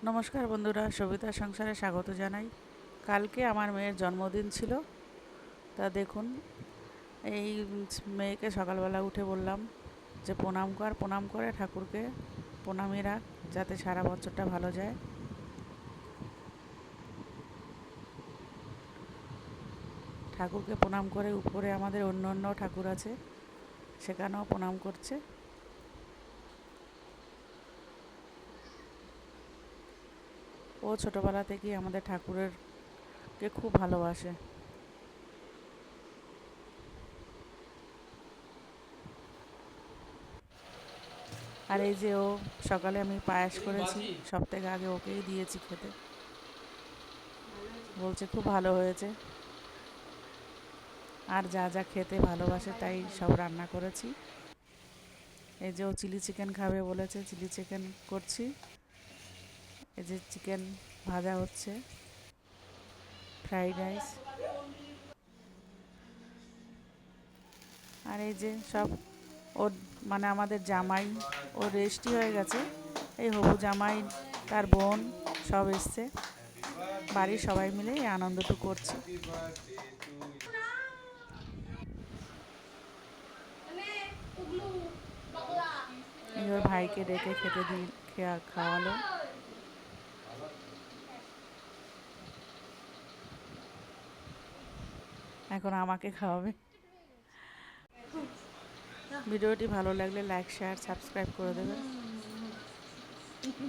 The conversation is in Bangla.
নমস্কার বন্ধুরা, সবিতা সংসারে স্বাগত জানাই। কালকে আমার মেয়ের জন্মদিন ছিল। তা দেখুন, এই মেয়েকে সকালবেলা উঠে বললাম যে প্রণাম করে ঠাকুরকে প্রণামী রাখ, যাতে সারা বছরটা ভালো যায়। ঠাকুরকে প্রণাম করে উপরে আমাদের অন্য অন্য ঠাকুর আছে, সেখানেও প্রণাম করছে। ও ছোটোবেলা থেকেই আমাদের ঠাকুরকে খুব ভালোবাসে। আর এই যে সকালে আমি পায়েস করেছি, সব থেকে আগে ওকেই দিয়েছি খেতে। বলছে খুব ভালো হয়েছে। আর যা যা খেতে ভালোবাসে তাই সব রান্না করেছি। এই যে ও চিলি চিকেন খাবে বলেছে, চিলি চিকেন করছি। এই যে চিকেন ভাজা হচ্ছে, ফ্রাইড রাইস। আর এই যে সব ওর মানে আমাদের জামাই, ও রেস্টি হয়ে গেছে। এই হবু জামাই, তার বোন সব এসছে। বাড়ির সবাই মিলে এই আনন্দটুকু করছি। এই ওর ভাইকে ডেকে খেতে খাওয়ালো। এখন আমাকে খাওয়াবে। ভিডিওটি ভালো লাগলে লাইক, শেয়ার, সাবস্ক্রাইব করে দেবেন।